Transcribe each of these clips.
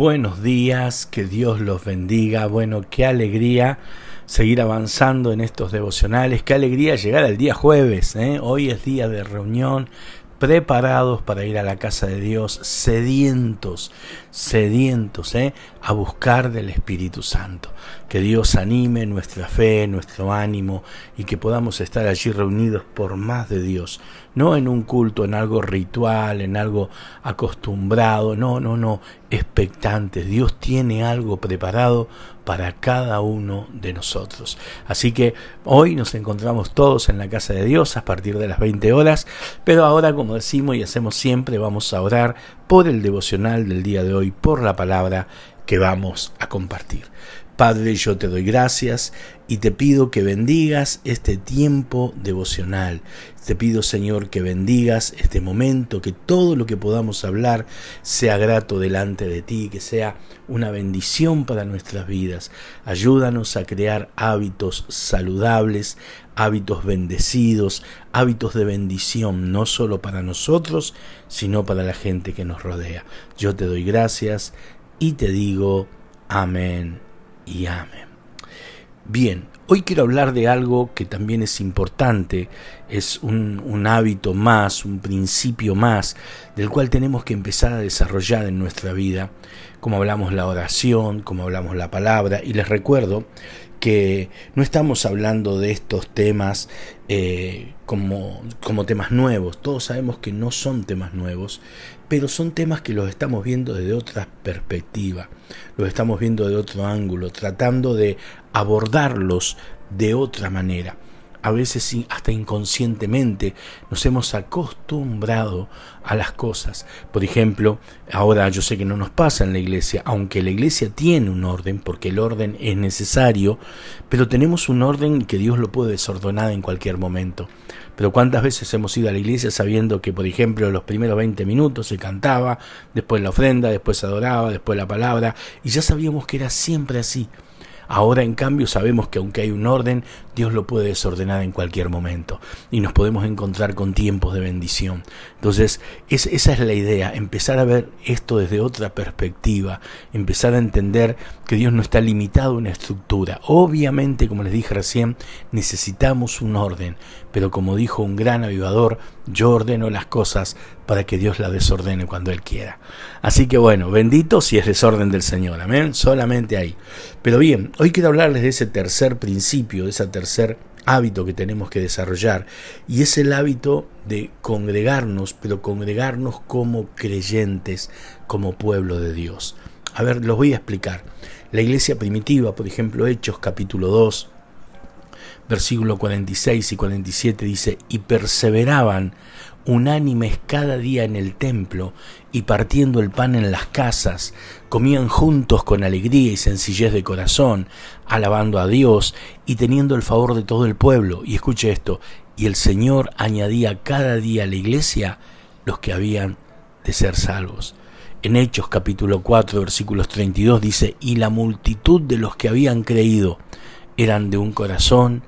Buenos días, que Dios los bendiga. Bueno, qué alegría seguir avanzando en estos devocionales, qué alegría llegar al día jueves, Hoy es día de reunión, preparados para ir a la casa de Dios, sedientos, a buscar del Espíritu Santo. Que Dios anime nuestra fe, nuestro ánimo y que podamos estar allí reunidos por más de Dios. No en un culto, en algo ritual, en algo acostumbrado, no, expectantes. Dios tiene algo preparado para cada uno de nosotros. Así que hoy nos encontramos todos en la casa de Dios a partir de las 20 horas, pero ahora, como decimos y hacemos siempre, vamos a orar por el devocional del día de hoy, por la palabra que vamos a compartir. Padre, yo te doy gracias y te pido que bendigas este tiempo devocional. Te pido, Señor, que bendigas este momento, que todo lo que podamos hablar sea grato delante de ti, que sea una bendición para nuestras vidas. Ayúdanos a crear hábitos saludables, hábitos bendecidos, hábitos de bendición, no solo para nosotros, sino para la gente que nos rodea. Yo te doy gracias y te digo amén y amén. Bien, hoy quiero hablar de algo que también es importante, es un hábito más, un principio más, del cual tenemos que empezar a desarrollar en nuestra vida, como hablamos la oración, como hablamos la palabra, y les recuerdo que no estamos hablando de estos temas como temas nuevos. Todos sabemos que no son temas nuevos, pero son temas que los estamos viendo desde otra perspectiva, los estamos viendo de otro ángulo, tratando de abordarlos de otra manera. A veces hasta inconscientemente nos hemos acostumbrado a las cosas. Por ejemplo, ahora yo sé que no nos pasa en la iglesia, aunque la iglesia tiene un orden, porque el orden es necesario, pero tenemos un orden que Dios lo puede desordenar en cualquier momento. Pero ¿cuántas veces hemos ido a la iglesia sabiendo que, por ejemplo, los primeros 20 minutos se cantaba, después la ofrenda, después se adoraba, después la palabra, y ya sabíamos que era siempre así? Ahora, en cambio, sabemos que aunque hay un orden, Dios lo puede desordenar en cualquier momento y nos podemos encontrar con tiempos de bendición. Entonces, esa es la idea, empezar a ver esto desde otra perspectiva, empezar a entender que Dios no está limitado a una estructura. Obviamente, como les dije recién, necesitamos un orden, pero como dijo un gran avivador, yo ordeno las cosas para que Dios las desordene cuando Él quiera. Así que bueno, bendito si es desorden del Señor, amén, solamente ahí. Pero bien, hoy quiero hablarles de ese tercer principio, de ese tercer hábito que tenemos que desarrollar, y es el hábito de congregarnos, pero congregarnos como creyentes, como pueblo de Dios. A ver, los voy a explicar. La iglesia primitiva, por ejemplo, Hechos capítulo 2, versículo 46 y 47 dice: y perseveraban unánimes cada día en el templo y partiendo el pan en las casas, comían juntos con alegría y sencillez de corazón, alabando a Dios y teniendo el favor de todo el pueblo. Y escuche esto: y el Señor añadía cada día a la iglesia los que habían de ser salvos. En Hechos capítulo 4 versículos 32 dice: y la multitud de los que habían creído eran de un corazón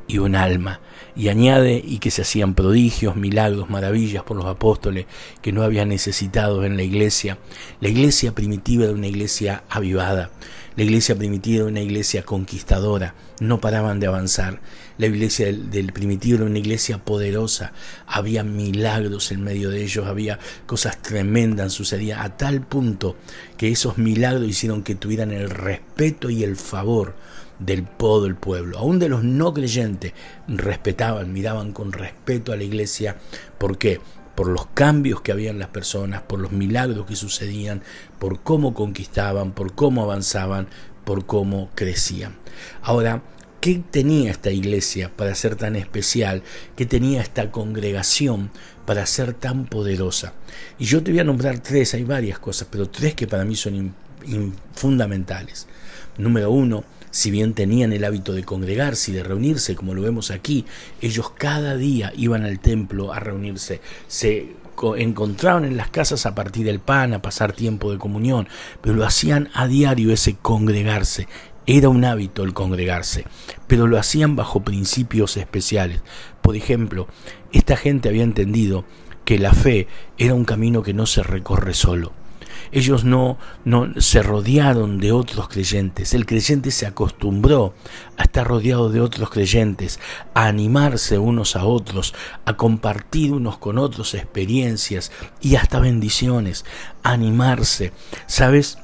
y un alma. Y añade: y que se hacían prodigios, milagros, maravillas por los apóstoles que no habían necesitado en la iglesia. La iglesia primitiva era una iglesia avivada. La iglesia primitiva era una iglesia conquistadora. No paraban de avanzar. La iglesia del primitivo era una iglesia poderosa. Había milagros en medio de ellos. Había cosas tremendas sucedían a tal punto que esos milagros hicieron que tuvieran el respeto y el favor del todo el pueblo. Aún de los no creyentes respetaban, miraban con respeto a la iglesia. ¿Por qué? Por los cambios que había en las personas, por los milagros que sucedían, por cómo conquistaban, por cómo avanzaban, por cómo crecían. Ahora, ¿qué tenía esta iglesia para ser tan especial? ¿Qué tenía esta congregación para ser tan poderosa? Y yo te voy a nombrar tres, hay varias cosas, pero tres que para mí son fundamentales. Número uno, si bien tenían el hábito de congregarse y de reunirse, como lo vemos aquí, ellos cada día iban al templo a reunirse, se encontraban en las casas a partir del pan, a pasar tiempo de comunión, pero lo hacían a diario, ese congregarse. Era un hábito el congregarse, pero lo hacían bajo principios especiales. Por ejemplo, esta gente había entendido que la fe era un camino que no se recorre solo. Ellos no se rodearon de otros creyentes. El creyente se acostumbró a estar rodeado de otros creyentes, a animarse unos a otros, a compartir unos con otros experiencias y hasta bendiciones, a animarse. ¿Sabes?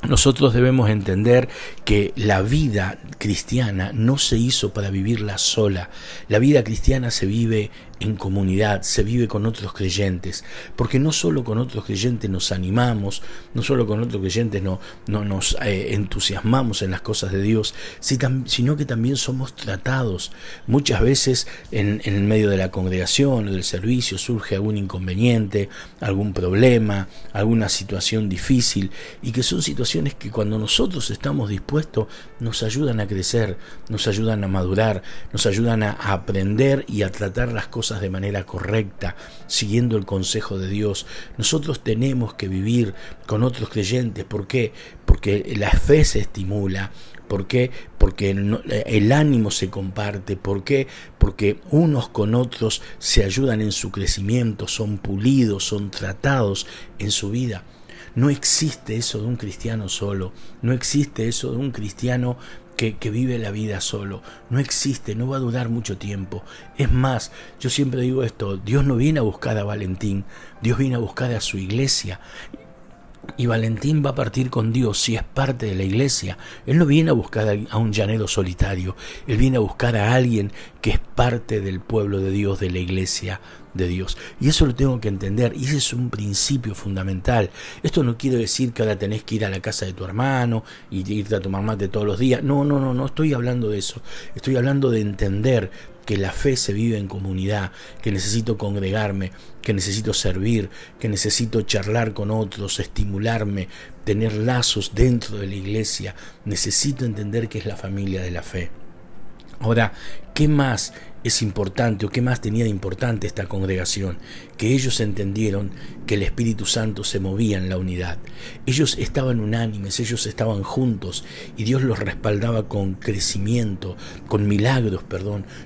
Nosotros debemos entender que la vida cristiana no se hizo para vivirla sola. La vida cristiana se vive en comunidad, se vive con otros creyentes, porque no solo con otros creyentes nos animamos, no solo con otros creyentes nos entusiasmamos en las cosas de Dios, sino que también somos tratados. Muchas veces en medio de la congregación o del servicio surge algún inconveniente, algún problema, alguna situación difícil, y que son situaciones que cuando nosotros estamos dispuestos nos ayudan a crecer, nos ayudan a madurar, nos ayudan a aprender y a tratar las cosas de manera correcta, siguiendo el consejo de Dios. Nosotros tenemos que vivir con otros creyentes. ¿Por qué? Porque la fe se estimula. ¿Por qué? Porque el ánimo se comparte. ¿Por qué? Porque unos con otros se ayudan en su crecimiento, son pulidos, son tratados en su vida. No existe eso de un cristiano solo, no existe eso de un cristiano que vive la vida solo. No existe, no va a durar mucho tiempo. Es más, yo siempre digo esto, Dios no viene a buscar a Valentín, Dios viene a buscar a su iglesia. Y Valentín va a partir con Dios si es parte de la iglesia. Él no viene a buscar a un llanero solitario, él viene a buscar a alguien que es parte del pueblo de Dios, de la iglesia de Dios. Y eso lo tengo que entender, y ese es un principio fundamental. Esto no quiere decir que ahora tenés que ir a la casa de tu hermano y irte a tomar mate todos los días. No estoy hablando de eso. Estoy hablando de entender que la fe se vive en comunidad, que necesito congregarme, que necesito servir, que necesito charlar con otros, estimularme, tener lazos dentro de la iglesia. Necesito entender que es la familia de la fe. Ahora, ¿qué más es importante o qué más tenía de importante esta congregación? Que ellos entendieron que el Espíritu Santo se movía en la unidad. Ellos estaban unánimes, ellos estaban juntos y Dios los respaldaba con crecimiento, con milagros,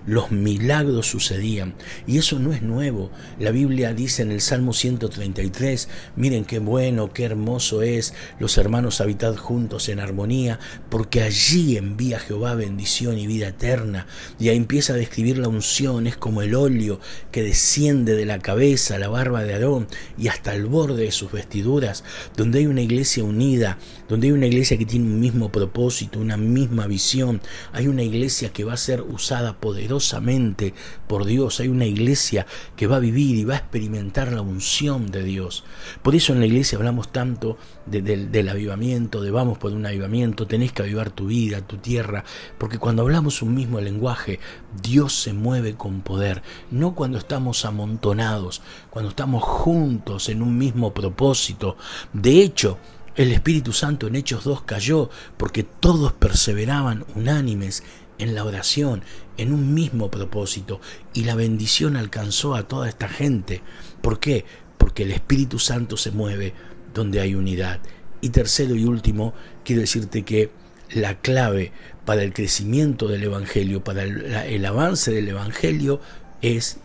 Los milagros sucedían y eso no es nuevo. La Biblia dice en el Salmo 133, miren qué bueno, qué hermoso es los hermanos habitar juntos en armonía, porque allí envía Jehová bendición y vida eterna. Y ahí empieza a describir la unción, es como el óleo que desciende de la cabeza, la barba de Aarón y hasta el borde de sus vestiduras. Donde hay una iglesia unida, donde hay una iglesia que tiene un mismo propósito, una misma visión, hay una iglesia que va a ser usada poderosamente por Dios, hay una iglesia que va a vivir y va a experimentar la unción de Dios. Por eso en la iglesia hablamos tanto del avivamiento, de vamos por un avivamiento, tenés que avivar tu vida, tu tierra, porque cuando hablamos un mismo lenguaje, Dios se mueve con poder, no cuando estamos amontonados, cuando estamos juntos en un mismo propósito. De hecho, el Espíritu Santo en Hechos 2 cayó porque todos perseveraban unánimes en la oración, en un mismo propósito, y la bendición alcanzó a toda esta gente. ¿Por qué? Porque el Espíritu Santo se mueve donde hay unidad. Y tercero y último, quiero decirte que la clave para el crecimiento del Evangelio, para el avance del Evangelio, es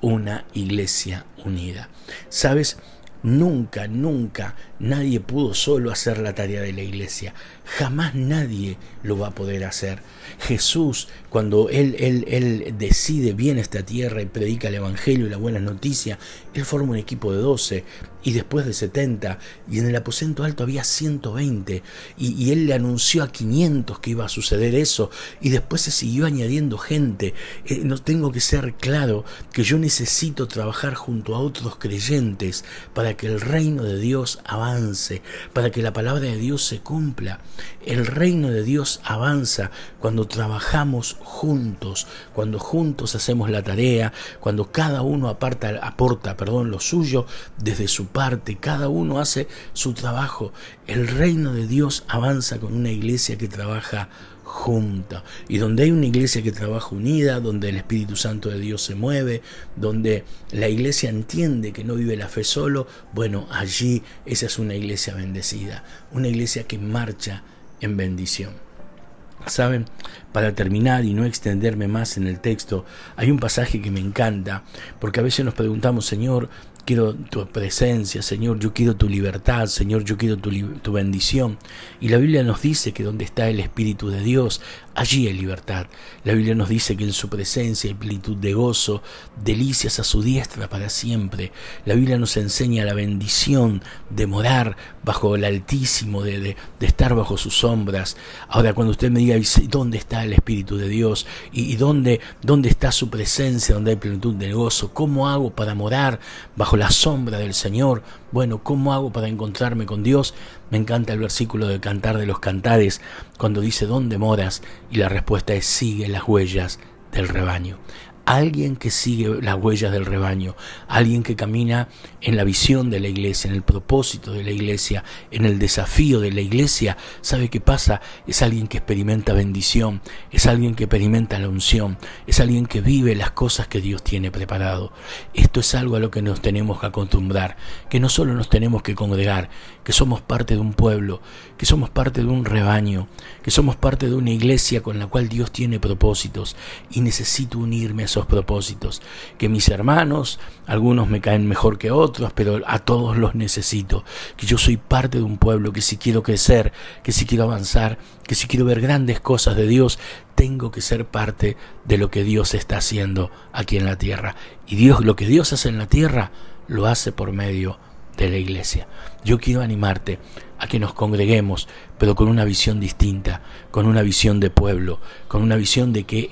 una iglesia unida. ¿Sabes? Nunca nadie pudo solo hacer la tarea de la iglesia. Jamás nadie lo va a poder hacer. Jesús, cuando él decide viene a esta tierra y predica el Evangelio y la buena noticia, él forma un equipo de 12 y después de 70, y en el aposento alto había 120, y él le anunció a 500 que iba a suceder eso, y después se siguió añadiendo gente. No tengo que ser claro que yo necesito trabajar junto a otros creyentes para que el reino de Dios avance, para que la palabra de Dios se cumpla. El reino de Dios avanza cuando trabajamos juntos, cuando juntos hacemos la tarea, cuando cada uno aporta lo suyo desde su parte, cada uno hace su trabajo. El reino de Dios avanza con una iglesia que trabaja junta, y donde hay una iglesia que trabaja unida, donde el Espíritu Santo de Dios se mueve, donde la iglesia entiende que no vive la fe solo, bueno, allí esa es una iglesia bendecida, una iglesia que marcha en bendición. ¿Saben? Para terminar y no extenderme más en el texto, hay un pasaje que me encanta, porque a veces nos preguntamos, Señor, quiero tu presencia, Señor, yo quiero tu libertad, Señor, yo quiero tu bendición. Y la Biblia nos dice que donde está el Espíritu de Dios, allí hay libertad. La Biblia nos dice que en su presencia hay plenitud de gozo, delicias a su diestra para siempre. La Biblia nos enseña la bendición de morar bajo el Altísimo, de estar bajo sus sombras. Ahora, cuando usted me diga, ¿dónde está el Espíritu de Dios? ¿Y dónde está su presencia, donde hay plenitud de gozo? ¿Cómo hago para morar bajo la sombra del Señor? Bueno, ¿cómo hago para encontrarme con Dios? Me encanta el versículo del Cantar de los Cantares, cuando dice, ¿dónde moras? Y la respuesta es, sigue las huellas del rebaño. Alguien que sigue las huellas del rebaño, alguien que camina en la visión de la iglesia, en el propósito de la iglesia, en el desafío de la iglesia, ¿sabe qué pasa? Es alguien que experimenta bendición, es alguien que experimenta la unción, es alguien que vive las cosas que Dios tiene preparado. Esto es algo a lo que nos tenemos que acostumbrar, que no solo nos tenemos que congregar, que somos parte de un pueblo, que somos parte de un rebaño, que somos parte de una iglesia con la cual Dios tiene propósitos, y necesito unirme a esos propósitos, que mis hermanos, algunos me caen mejor que otros, pero a todos los necesito, que yo soy parte de un pueblo, que si quiero crecer, que si quiero avanzar, que si quiero ver grandes cosas de Dios, tengo que ser parte de lo que Dios está haciendo aquí en la tierra. Y Dios, lo que Dios hace en la tierra, lo hace por medio de la iglesia. Yo quiero animarte a que nos congreguemos, pero con una visión distinta, con una visión de pueblo, con una visión de que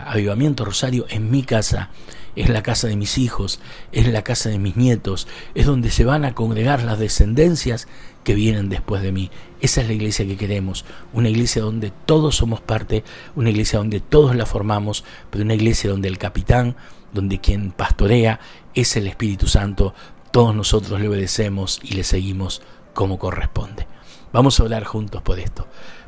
Avivamiento Rosario es mi casa, es la casa de mis hijos, es la casa de mis nietos, es donde se van a congregar las descendencias que vienen después de mí. Esa es la iglesia que queremos, una iglesia donde todos somos parte, una iglesia donde todos la formamos, pero una iglesia donde el capitán, donde quien pastorea es el Espíritu Santo. Todos nosotros le obedecemos y le seguimos como corresponde. Vamos a orar juntos por esto.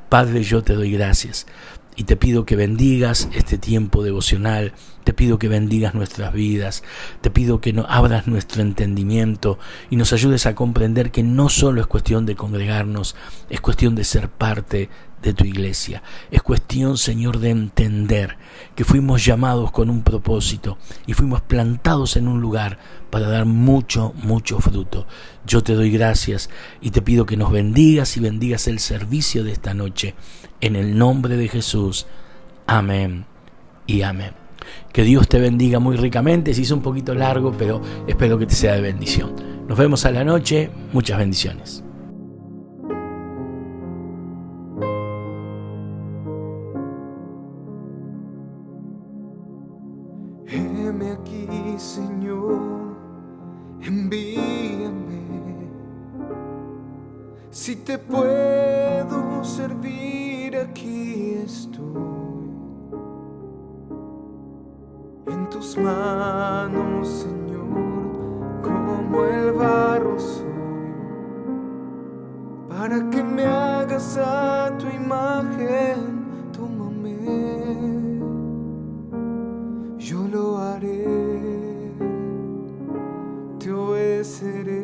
Padre, yo te doy gracias y te pido que bendigas este tiempo devocional, te pido que bendigas nuestras vidas, te pido que abras nuestro entendimiento y nos ayudes a comprender que no solo es cuestión de congregarnos, es cuestión de ser parte de tu iglesia. Es cuestión, Señor, de entender que fuimos llamados con un propósito y fuimos plantados en un lugar para dar mucho, mucho fruto. Yo te doy gracias y te pido que nos bendigas y bendigas el servicio de esta noche. En el nombre de Jesús. Amén y amén. Que Dios te bendiga muy ricamente. Se hizo un poquito largo, pero espero que te sea de bendición. Nos vemos a la noche. Muchas bendiciones. Heme aquí, Señor, envíame. Si te puedo servir, aquí estoy. En tus manos, Señor, como el barro soy, para que me hagas a tu imagen. Tómame, yo lo haré, te obedeceré,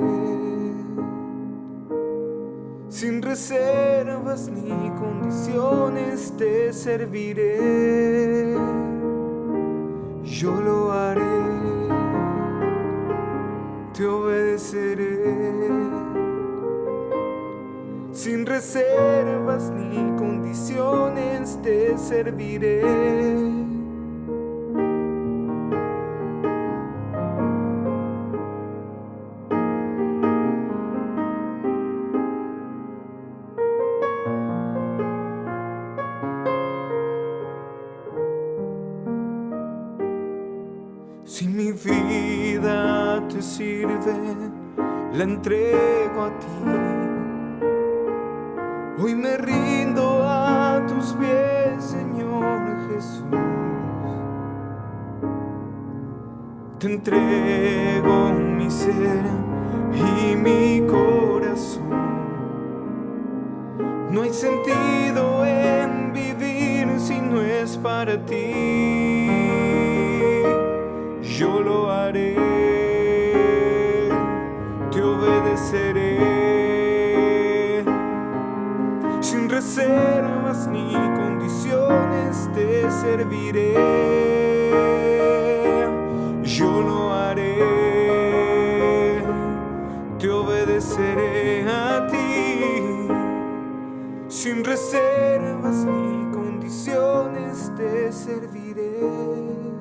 sin reservas ni condiciones te serviré. Yo lo haré, te obedeceré, sin reservas ni condiciones te serviré. Si mi vida te sirve, la entrego a ti. Hoy me rindo a tus pies, Señor Jesús. Te entrego mi ser y mi corazón. No hay sentido en vivir si no es para ti. Yo lo haré, te obedeceré, sin reservas ni condiciones te serviré. Yo lo haré, sin reservas ni condiciones te serviré.